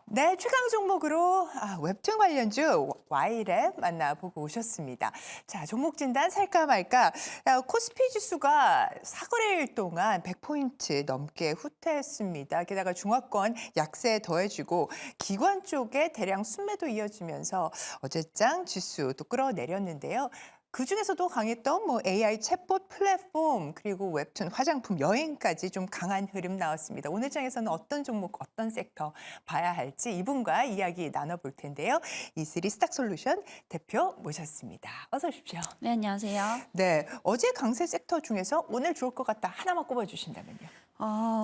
네, 최강 종목으로 웹툰 관련주 Y랩 만나보고 오셨습니다. 자, 종목 진단 살까 말까. 코스피 지수가 사거래일 동안 100포인트 넘게 후퇴했습니다. 게다가 중화권 약세 더해지고 기관 쪽에 대량 순매도 이어지면서 어제장 지수 또 끌어내렸는데요. 그중에서도 강했던 AI 챗봇 플랫폼 그리고 웹툰, 화장품, 여행까지 좀 강한 흐름 나왔습니다. 오늘 장에서는 어떤 종목, 어떤 섹터 봐야 할지 이분과 이야기 나눠볼 텐데요. 이슬이 스탁솔루션 대표 모셨습니다. 어서 오십시오. 네, 안녕하세요. 네, 어제 강세 섹터 중에서 오늘 좋을 것 같다 하나만 꼽아주신다면요.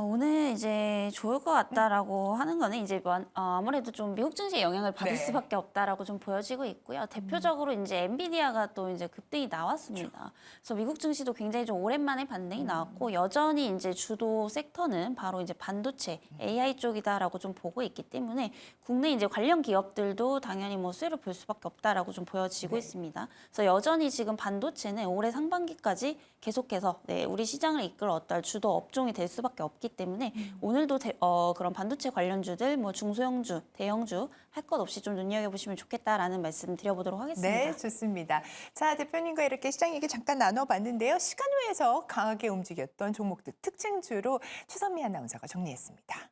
오늘 이제 좋을 것 같다라고 하는 거는 이제 아무래도 좀 미국 증시에 영향을 받을 네. 수밖에 없다라고 좀 보여지고 있고요. 대표적으로 이제 엔비디아가 또 이제 급등이 나왔습니다. 그래서 미국 증시도 굉장히 좀 오랜만에 반등이 나왔고 여전히 이제 주도 섹터는 바로 이제 반도체, AI 쪽이다라고 좀 보고 있기 때문에 국내 이제 관련 기업들도 당연히 뭐 수혜를 볼 수밖에 없다라고 좀 보여지고 있습니다. 그래서 여전히 지금 반도체는 올해 상반기까지 계속해서 우리 시장을 이끌 어떤 주도 업종이 될 수밖에 없기 때문에 오늘도 그런 반도체 관련주들, 뭐 중소형주, 대형주 할 것 없이 좀 눈여겨보시면 좋겠다라는 말씀 드려보도록 하겠습니다. 네, 좋습니다. 자, 대표님과 이렇게 시장 얘기 잠깐 나눠봤는데요. 시간 외에서 강하게 움직였던 종목들 특징주로 최선미 아나운서가 정리했습니다.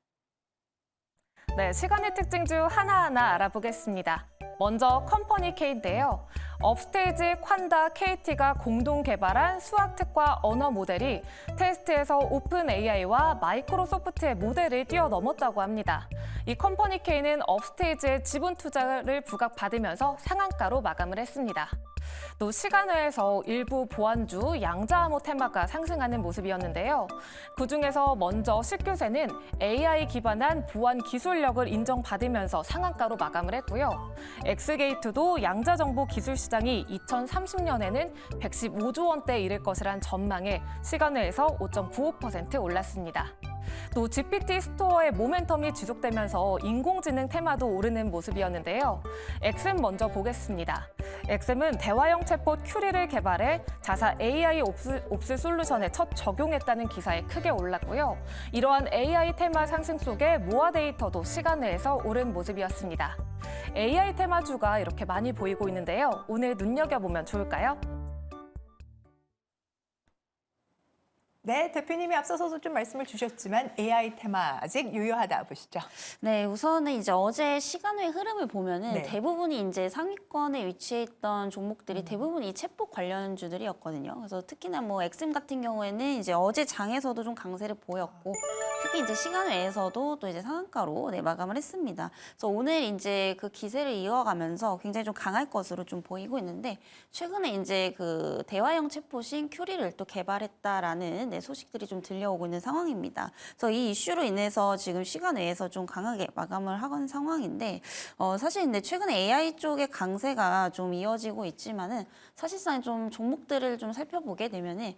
네, 시간의 특징주 하나하나 알아보겠습니다. 먼저 컴퍼니 K인데요. 업스테이지, 콴다, KT가 공동 개발한 수학 특화 언어 모델이 테스트에서 오픈 AI와 마이크로소프트의 모델을 뛰어넘었다고 합니다. 이 컴퍼니 K는 업스테이지의 지분 투자를 부각받으면서 상한가로 마감을 했습니다. 또 시간외에서 일부 보안주, 양자암호 테마가 상승하는 모습이었는데요. 그중에서 먼저 식규세는 AI 기반한 보안 기술력을 인정받으면서 상한가로 마감을 했고요. 엑스게이트도 양자정보 기술 시장이 2030년에는 115조 원대에 이를 것이란 전망에 시간외에서 5.95% 올랐습니다. 또 GPT 스토어의 모멘텀이 지속되면서 인공지능 테마도 오르는 모습이었는데요. 엑셈 먼저 보겠습니다. 엑셈은 대화형 챗봇 큐리를 개발해 자사 AI 옵스 솔루션에 첫 적용했다는 기사에 크게 올랐고요. 이러한 AI 테마 상승 속에 모아 데이터도 시간 내에서 오른 모습이었습니다. AI 테마주가 이렇게 많이 보이고 있는데요. 오늘 눈여겨보면 좋을까요? 네, 대표님이 앞서서도 좀 말씀을 주셨지만 AI 테마 아직 유효하다 보시죠. 네, 우선은 이제 어제 시간의 흐름을 보면은 네. 대부분이 이제 상위권에 위치해 있던 종목들이 대부분 이 챗봇 관련주들이었거든요. 그래서 특히나 뭐 엑셈 같은 경우에는 이제 어제 장에서도 좀 강세를 보였고 특히 이제 시간 외에서도 또 이제 상한가로 마감을 했습니다. 그래서 오늘 이제 그 기세를 이어가면서 굉장히 좀 강할 것으로 좀 보이고 있는데 최근에 이제 그 대화형 챗봇인 큐리를 또 개발했다라는 소식들이 좀 들려오고 있는 상황입니다. 그래서 이 이슈로 인해서 지금 시간 외에서 좀 강하게 마감을 하건 상황인데 사실 근데 최근에 AI 쪽의 강세가 좀 이어지고 있지만은 사실상 좀 종목들을 좀 살펴보게 되면은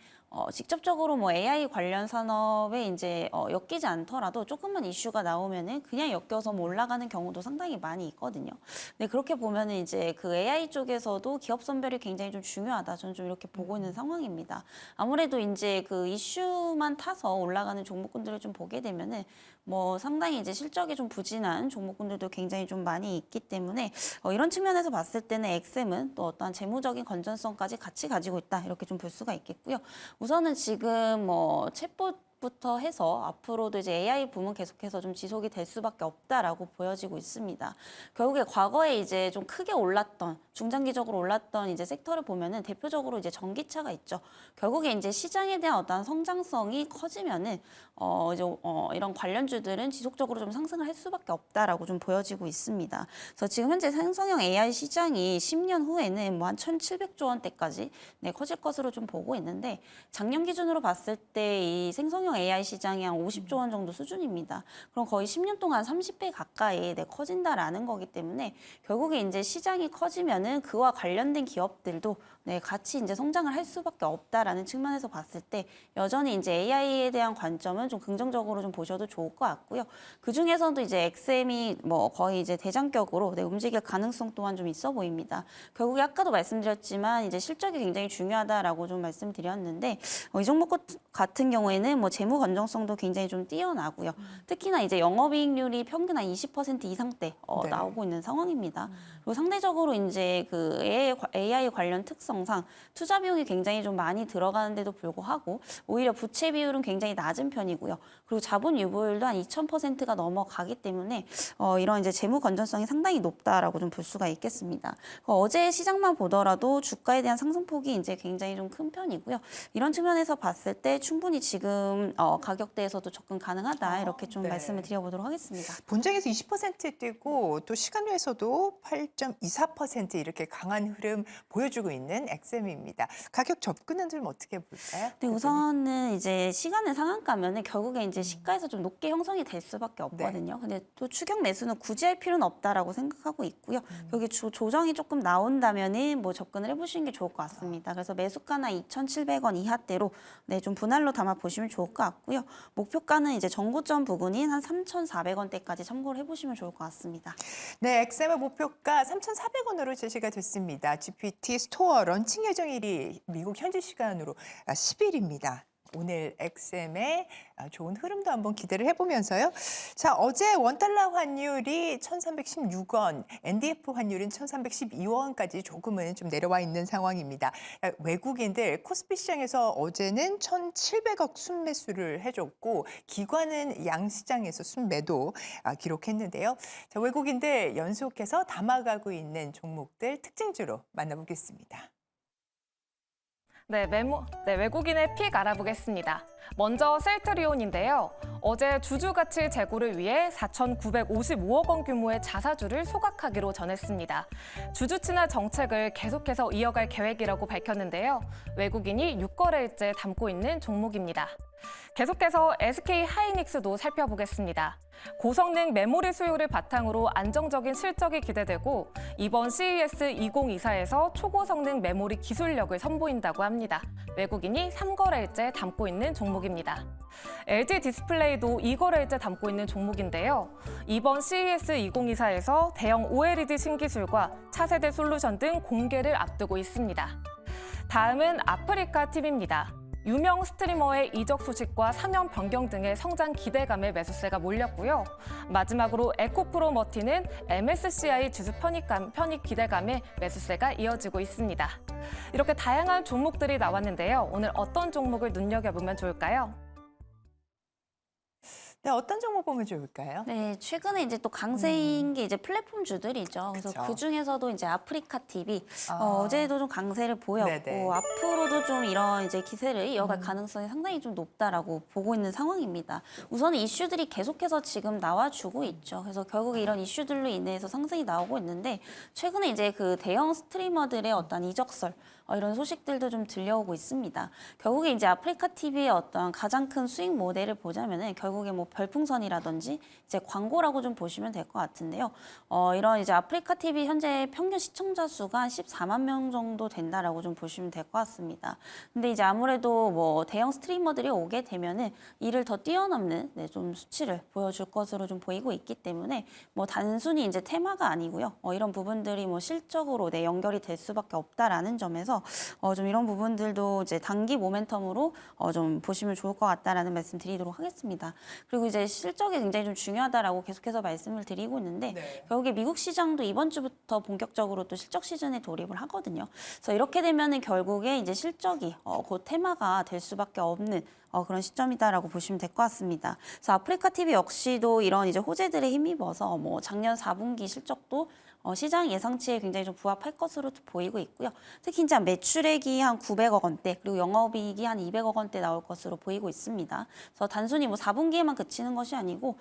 직접적으로 뭐 AI 관련 산업에 이제 엮이지 않더라도 조금만 이슈가 나오면은 그냥 엮여서 뭐 올라가는 경우도 상당히 많이 있거든요. 근데 그렇게 보면은 이제 그 AI 쪽에서도 기업 선별이 굉장히 좀 중요하다. 저는 좀 이렇게 보고 있는 상황입니다. 아무래도 이제 그 이슈만 타서 올라가는 종목군들을 좀 보게 되면은 뭐 상당히 이제 실적이 좀 부진한 종목군들도 굉장히 좀 많이 있기 때문에 이런 측면에서 봤을 때는 엑셈은 또 어떠한 재무적인 건전성까지 같이 가지고 있다 이렇게 좀 볼 수가 있겠고요. 우선은 지금 뭐 챗봇 부터 해서 앞으로도 이제 AI 붐은 계속해서 좀 지속이 될 수밖에 없다라고 보여지고 있습니다. 결국에 과거에 이제 좀 크게 올랐던 중장기적으로 올랐던 이제 섹터를 보면은 대표적으로 이제 전기차가 있죠. 결국에 이제 시장에 대한 어떤 성장성이 커지면은 이런 관련주들은 지속적으로 좀 상승을 할 수밖에 없다라고 좀 보여지고 있습니다. 그래서 지금 현재 생성형 AI 시장이 10년 후에는 뭐 한 1,700조 원대까지 커질 것으로 좀 보고 있는데 작년 기준으로 봤을 때 이 생성형 AI 시장이 한 50조 원 정도 수준입니다. 그럼 거의 10년 동안 30배 가까이 커진다라는 거기 때문에 결국에 이제 시장이 커지면은 그와 관련된 기업들도 네, 같이 이제 성장을 할 수밖에 없다라는 측면에서 봤을 때 여전히 이제 AI에 대한 관점은 좀 긍정적으로 좀 보셔도 좋을 것 같고요. 그 중에서도 이제 XM이 뭐 거의 이제 대장격으로 네, 움직일 가능성 또한 좀 있어 보입니다. 결국에 아까도 말씀드렸지만 이제 실적이 굉장히 중요하다라고 좀 말씀드렸는데 이 종목 같은 경우에는 뭐 재무 건전성도 굉장히 좀 뛰어나고요. 특히나 이제 영업이익률이 평균 한 20% 이상대 네. 나오고 있는 상황입니다. 그리고 상대적으로 이제 그 AI 관련 특성상 투자 비용이 굉장히 좀 많이 들어가는데도 불구하고 오히려 부채 비율은 굉장히 낮은 편이고요. 그리고 자본 유보율도 한 2000%가 넘어가기 때문에 이런 이제 재무 건전성이 상당히 높다라고 좀 볼 수가 있겠습니다. 어제 시장만 보더라도 주가에 대한 상승폭이 이제 굉장히 좀 큰 편이고요. 이런 측면에서 봤을 때 충분히 지금 가격대에서도 접근 가능하다 이렇게 좀 네. 말씀을 드려보도록 하겠습니다. 본장에서 20% 뛰고 또 시간외에서도 8.24% 이렇게 강한 흐름 보여주고 있는 XM입니다. 가격 접근은 좀 어떻게 볼까요? 네, 우선은 이제 시간의 상한가면은 결국에 이제 시가에서 좀 높게 형성이 될 수밖에 없거든요. 근데 또 추격 매수는 굳이 할 필요는 없다라고 생각하고 있고요. 여기 조정이 조금 나온다면은 뭐 접근을 해보시는 게 좋을 것 같습니다. 그래서 매수가나 2,700원 이하대로 네, 좀 분할로 담아 보시면 좋을 것 같고요. 목표가는 이제 전고점 부근인 한 3,400원대까지 참고를 해보시면 좋을 것 같습니다. 네, XM의 목표가 3,400원으로 제시가 됐습니다. GPT 스토어 런칭 예정일이 미국 현지 시간으로 10일입니다. 오늘 XM의 좋은 흐름도 한번 기대를 해보면서요. 자, 어제 원달러 환율이 1,316원, NDF 환율은 1,312원까지 조금은 좀 내려와 있는 상황입니다. 외국인들 코스피 시장에서 어제는 1,700억 순매수를 해줬고 기관은 양시장에서 순매도 기록했는데요. 자, 외국인들 연속해서 담아가고 있는 종목들 특징주로 만나보겠습니다. 네, 외국인의 픽 알아보겠습니다. 먼저 셀트리온인데요. 어제 주주 가치 제고를 위해 4,955억 원 규모의 자사주를 소각하기로 전했습니다. 주주 친화 정책을 계속해서 이어갈 계획이라고 밝혔는데요. 외국인이 6거래일째 담고 있는 종목입니다. 계속해서 SK 하이닉스도 살펴보겠습니다. 고성능 메모리 수요를 바탕으로 안정적인 실적이 기대되고 이번 CES 2024에서 초고성능 메모리 기술력을 선보인다고 합니다. 외국인이 3거래일째 담고 있는 종목입니다. LG 디스플레이도 2거래일째 담고 있는 종목인데요. 이번 CES 2024에서 대형 OLED 신기술과 차세대 솔루션 등 공개를 앞두고 있습니다. 다음은 아프리카 TV입니다. 유명 스트리머의 이적 소식과 사면 변경 등의 성장 기대감에 매수세가 몰렸고요. 마지막으로 에코프로머티는 MSCI 지수 편입 기대감에 매수세가 이어지고 있습니다. 이렇게 다양한 종목들이 나왔는데요. 오늘 어떤 종목을 눈여겨보면 좋을까요? 네, 어떤 종목 보면 좋을까요? 네, 최근에 이제 또 강세인 게 이제 플랫폼 주들이죠. 그래서 그쵸. 그 중에서도 이제 아프리카 TV 어제도 좀 강세를 보였고 네네. 앞으로도 좀 이런 이제 기세를 이어갈 가능성이 상당히 좀 높다라고 보고 있는 상황입니다. 우선은 이슈들이 계속해서 지금 나와주고 있죠. 그래서 결국에 이런 이슈들로 인해서 상승이 나오고 있는데 최근에 이제 그 대형 스트리머들의 어떤 이적설 이런 소식들도 좀 들려오고 있습니다. 결국에 이제 아프리카 TV의 어떤 가장 큰 수익 모델을 보자면은 결국에 뭐 별풍선이라든지 이제 광고라고 좀 보시면 될 것 같은데요. 이런 이제 아프리카 TV 현재 평균 시청자 수가 한 14만 명 정도 된다라고 좀 보시면 될 것 같습니다. 근데 이제 아무래도 뭐 대형 스트리머들이 오게 되면은 이를 더 뛰어넘는 네, 좀 수치를 보여줄 것으로 좀 보이고 있기 때문에 뭐 단순히 이제 테마가 아니고요. 이런 부분들이 뭐 실적으로 네, 연결이 될 수밖에 없다라는 점에서 좀 이런 부분들도 이제 단기 모멘텀으로 좀 보시면 좋을 것 같다라는 말씀 드리도록 하겠습니다. 그리고 이제 실적이 굉장히 좀 중요하다라고 계속해서 말씀을 드리고 있는데 네. 결국에 미국 시장도 이번 주부터 본격적으로 또 실적 시즌에 돌입을 하거든요. 그래서 이렇게 되면은 결국에 이제 실적이 곧 테마가 될 수밖에 없는 그런 시점이다라고 보시면 될 것 같습니다. 그래서 아프리카 TV 역시도 이런 이제 호재들에 힘입어서 뭐 작년 4분기 실적도 시장 예상치에 굉장히 좀 부합할 것으로 보이고 있고요. 특히 이제 매출액이 한 900억 원대 그리고 영업이익이 한 200억 원대 나올 것으로 보이고 있습니다. 그래서 단순히 뭐 4분기에만 그치는 것이 아니고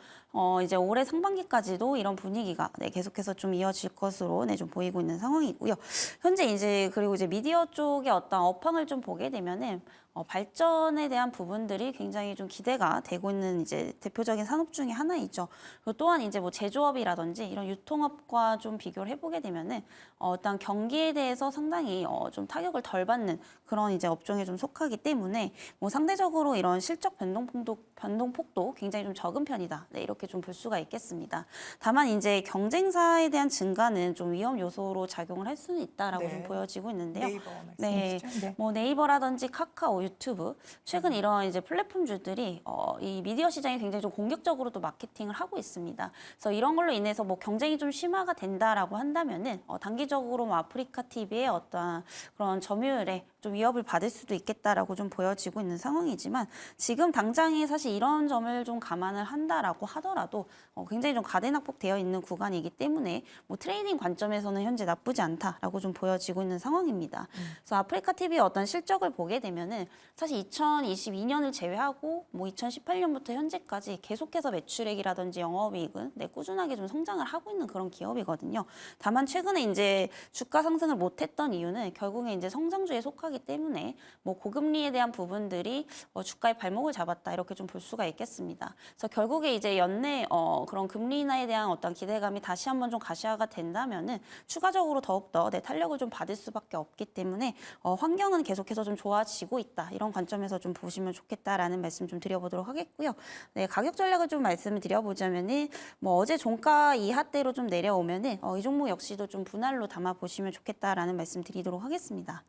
이제 올해 상반기까지도 이런 분위기가 네, 계속해서 좀 이어질 것으로 네, 좀 보이고 있는 상황이고요. 현재 이제 그리고 이제 미디어 쪽의 어떤 업황을 좀 보게 되면은 발전에 대한 부분들이 굉장히 좀 기대가 되고 있는 이제 대표적인 산업 중에 하나이죠. 그리고 또한 이제 뭐 제조업이라든지 이런 유통업과 좀 비교를 해보게 되면은 어떤 경기에 대해서 상당히 좀 타격을 덜 받는 그런 이제 업종에 좀 속하기 때문에 뭐 상대적으로 이런 실적 변동폭도 굉장히 좀 적은 편이다. 네, 이렇게 좀 볼 수가 있겠습니다. 다만 이제 경쟁사에 대한 증가는 좀 위험 요소로 작용을 할 수는 있다라고 네. 좀 보여지고 있는데요. 네이버 네, 말씀이시죠? 네. 뭐 네이버라든지 카카오, 유튜브 최근 이런 이제 플랫폼주들이 이 미디어 시장이 굉장히 좀 공격적으로 또 마케팅을 하고 있습니다. 그래서 이런 걸로 인해서 뭐 경쟁이 좀 심화가 된다라고 한다면은 단기적으로 뭐 아프리카 TV의 어떠한 그런 점유율에 좀 위협을 받을 수도 있겠다라고 좀 보여지고 있는 상황이지만 지금 당장에 사실 이런 점을 좀 감안을 한다라고 하더라도 굉장히 좀 가대낙폭되어 있는 구간이기 때문에 뭐 트레이딩 관점에서는 현재 나쁘지 않다라고 좀 보여지고 있는 상황입니다. 그래서 아프리카 TV의 어떤 실적을 보게 되면은 사실 2022년을 제외하고 뭐 2018년부터 현재까지 계속해서 매출액이라든지 영업이익은 꾸준하게 좀 성장을 하고 있는 그런 기업이거든요. 다만 최근에 이제 주가 상승을 못했던 이유는 결국에 이제 성장주에 속하기 때문에 뭐 고금리에 대한 부분들이 주가의 발목을 잡았다 이렇게 좀 볼 수가 있겠습니다. 그래서 결국에 이제 연내 그런 금리 인하에 대한 어떤 기대감이 다시 한번 좀 가시화가 된다면은 추가적으로 더욱더 탄력을 좀 받을 수밖에 없기 때문에 환경은 계속해서 좀 좋아지고 있다 이런 관점에서 좀 보시면 좋겠다라는 말씀 좀 드려보도록 하겠고요. 네, 가격 전략을 좀 말씀을 드려보자면은 뭐 어제 종가 이하대로 좀 내려오면은 이 종목 역시도 좀 분할로 담아 보시면 좋겠다라는 말씀 드리도록 하겠습니다.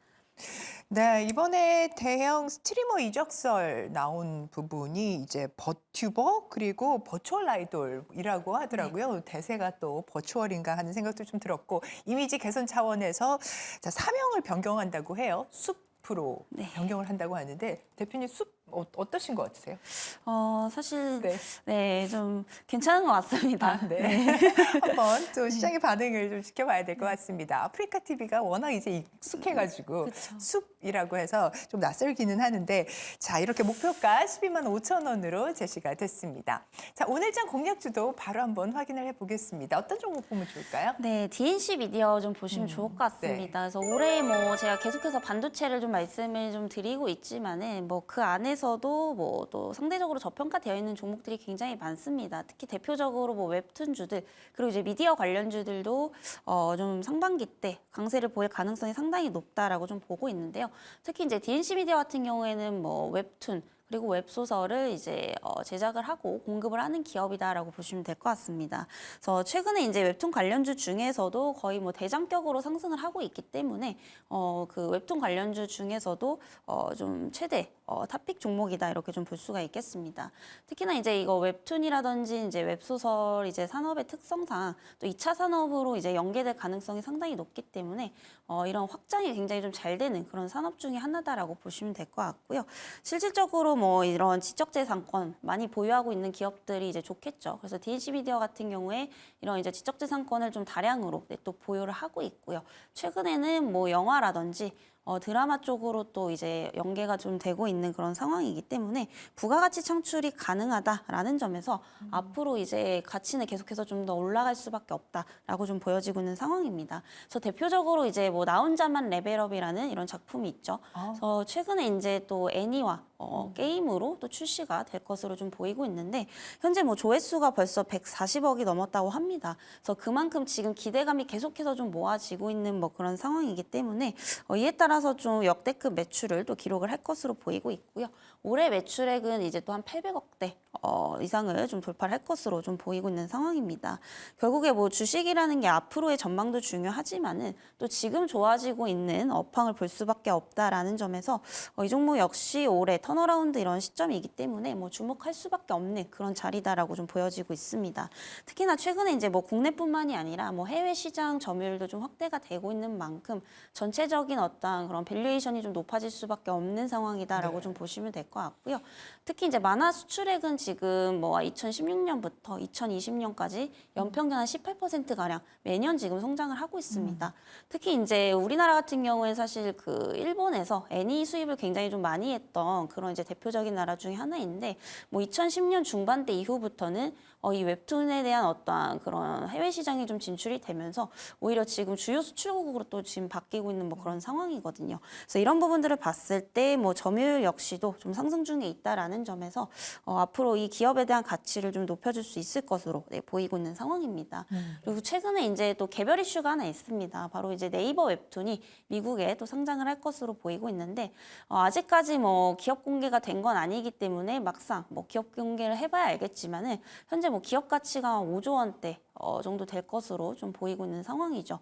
네, 이번에 대형 스트리머 이적설 나온 부분이 이제 버튜버 그리고 버추얼 아이돌이라고 하더라고요. 대세가 또 버추얼인가 하는 생각도 좀 들었고 이미지 개선 차원에서 자, 사명을 변경한다고 해요. 숲으로 네. 변경을 한다고 하는데 대표님 숲 어떠신 것 같으세요? 사실 네. 네, 좀 괜찮은 것 같습니다. 네. 한번 또 시장의 반응을 좀 지켜봐야 될 것 같습니다. 아프리카 TV가 워낙 이제 익숙해가지고 그쵸. 숲이라고 해서 좀 낯설기는 하는데 자 이렇게 목표가 12만 5천 원으로 제시가 됐습니다. 자 오늘장 공략주도 바로 한번 확인을 해보겠습니다. 어떤 종목 보면 좋을까요? 네, DNC 미디어 좀 보시면 좋을 것 같습니다. 그래서 올해 뭐 제가 계속해서 반도체를 좀 말씀을 좀 드리고 있지만은 뭐 그 안에서도 뭐 또 상대적으로 저평가되어 있는 종목들이 굉장히 많습니다. 특히 대표적으로 뭐 웹툰주들 그리고 이제 미디어 관련주들도 좀 상반기 때 강세를 보일 가능성이 상당히 높다라고 좀 보고 있는데요. 특히 이제 DNC 미디어 같은 경우에는 뭐 웹툰 그리고 웹소설을 이제 제작을 하고 공급을 하는 기업이다라고 보시면 될 것 같습니다. 그래서 최근에 이제 웹툰 관련주 중에서도 거의 뭐 대장격으로 상승을 하고 있기 때문에 그 웹툰 관련주 중에서도 좀 최대 탑픽 종목이다 이렇게 좀 볼 수가 있겠습니다. 특히나 이제 이거 웹툰이라든지 이제 웹소설 이제 산업의 특성상 또 2차 산업으로 이제 연계될 가능성이 상당히 높기 때문에 이런 확장이 굉장히 좀 잘 되는 그런 산업 중에 하나다라고 보시면 될 것 같고요. 실질적으로 뭐 이런 지적재산권 많이 보유하고 있는 기업들이 이제 좋겠죠. 그래서 DNC 미디어 같은 경우에 이런 이제 지적재산권을 좀 다량으로 또 보유를 하고 있고요. 최근에는 뭐 영화라든지 드라마 쪽으로 또 이제 연계가 좀 되고 있는 그런 상황이기 때문에 부가가치 창출이 가능하다라는 점에서 앞으로 이제 가치는 계속해서 좀 더 올라갈 수밖에 없다라고 좀 보여지고 있는 상황입니다. 그래서 대표적으로 이제 뭐 나 혼자만 레벨업이라는 이런 작품이 있죠. 그래서 최근에 이제 또 애니와 게임으로 또 출시가 될 것으로 좀 보이고 있는데 현재 뭐 조회수가 벌써 140억이 넘었다고 합니다. 그래서 그만큼 지금 기대감이 계속해서 좀 모아지고 있는 뭐 그런 상황이기 때문에 이에 따라서 좀 역대급 매출을 또 기록을 할 것으로 보이고 있고요. 올해 매출액은 이제 또 한 800억대 이상을 좀 돌파를 할 것으로 좀 보이고 있는 상황입니다. 결국에 뭐 주식이라는 게 앞으로의 전망도 중요하지만은 또 지금 좋아지고 있는 업황을 볼 수밖에 없다라는 점에서 이 종목 역시 올해 턴어라운드 이런 시점이기 때문에 뭐 주목할 수밖에 없는 그런 자리다라고 좀 보여지고 있습니다. 특히나 최근에 이제 뭐 국내뿐만이 아니라 뭐 해외 시장 점유율도 좀 확대가 되고 있는 만큼 전체적인 어떤 그런 밸류에이션이 좀 높아질 수밖에 없는 상황이다라고 네. 좀 보시면 될 것 같고요. 특히 이제 만화 수출액은 지금 뭐 2016년부터 2020년까지 연평균 한 18%가량 매년 지금 성장을 하고 있습니다. 특히 이제 우리나라 같은 경우에 사실 그 일본에서 애니 수입을 굉장히 좀 많이 했던 그런 이제 대표적인 나라 중에 하나인데 뭐 2010년 중반대 이후부터는 이 웹툰에 대한 어떠한 그런 해외 시장이 좀 진출이 되면서 오히려 지금 주요 수출국으로 또 지금 바뀌고 있는 뭐 그런 상황이거든요. 그래서 이런 부분들을 봤을 때 뭐 점유율 역시도 좀 상승 중에 있다라는 점에서 앞으로 이 기업에 대한 가치를 좀 높여줄 수 있을 것으로 보이고 있는 상황입니다. 그리고 최근에 이제 또 개별 이슈가 하나 있습니다. 바로 이제 네이버 웹툰이 미국에 또 상장을 할 것으로 보이고 있는데 아직까지 뭐 기업 공개가 된 건 아니기 때문에 막상 뭐 기업 공개를 해봐야 알겠지만은 현재 뭐 기업 가치가 5조 원대 정도 될 것으로 좀 보이고 있는 상황이죠.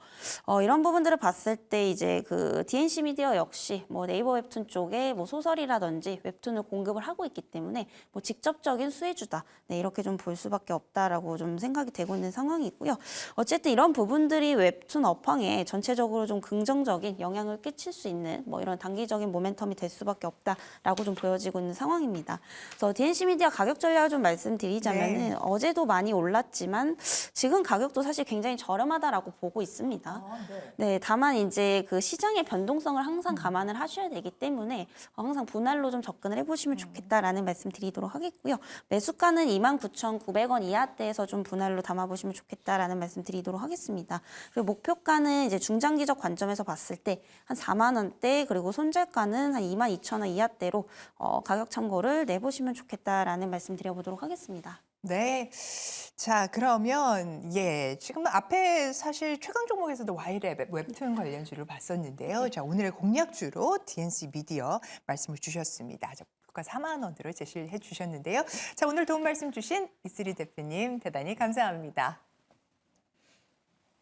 이런 부분들을 봤을 때 이제 그 DNC 미디어 역시 뭐 네이버 웹툰 쪽에 뭐 소설이라든지 웹툰을 공급을 하고 있기 때문에 뭐 직접적인 수혜주다. 네, 이렇게 좀 볼 수밖에 없다라고 좀 생각이 되고 있는 상황이고요. 어쨌든 이런 부분들이 웹툰 업황에 전체적으로 좀 긍정적인 영향을 끼칠 수 있는 뭐 이런 단기적인 모멘텀이 될 수밖에 없다라고 좀 보여지고 있는 상황입니다. 그래서 DNC 미디어 가격 전략을 좀 말씀드리자면은 어제도 많이 올랐지만 지금 가격도 사실 굉장히 저렴하다라고 보고 있습니다. 네, 다만 이제 그 시장의 변동성을 항상 감안을 하셔야 되기 때문에 항상 분할로 좀 접근을 해보시면 좋겠다라는 말씀 드리도록 하겠고요. 매수가는 29,900원 이하대에서 좀 분할로 담아보시면 좋겠다라는 말씀 드리도록 하겠습니다. 그리고 목표가는 이제 중장기적 관점에서 봤을 때 한 4만 원대 그리고 손절가는 한 22,000원 이하대로 가격 참고를 내보시면 좋겠다라는 말씀 드려보도록 하겠습니다. 네. 자, 그러면 지금 앞에 사실 최강 종목에서도 와이랩 웹툰 관련주를 봤었는데요. 자, 오늘의 공략주로 DNC 미디어 말씀을 주셨습니다. 자, 목표가 4만 원으로 제시를 해주셨는데요. 자, 오늘 도움 말씀 주신 이슬이 대표님 대단히 감사합니다.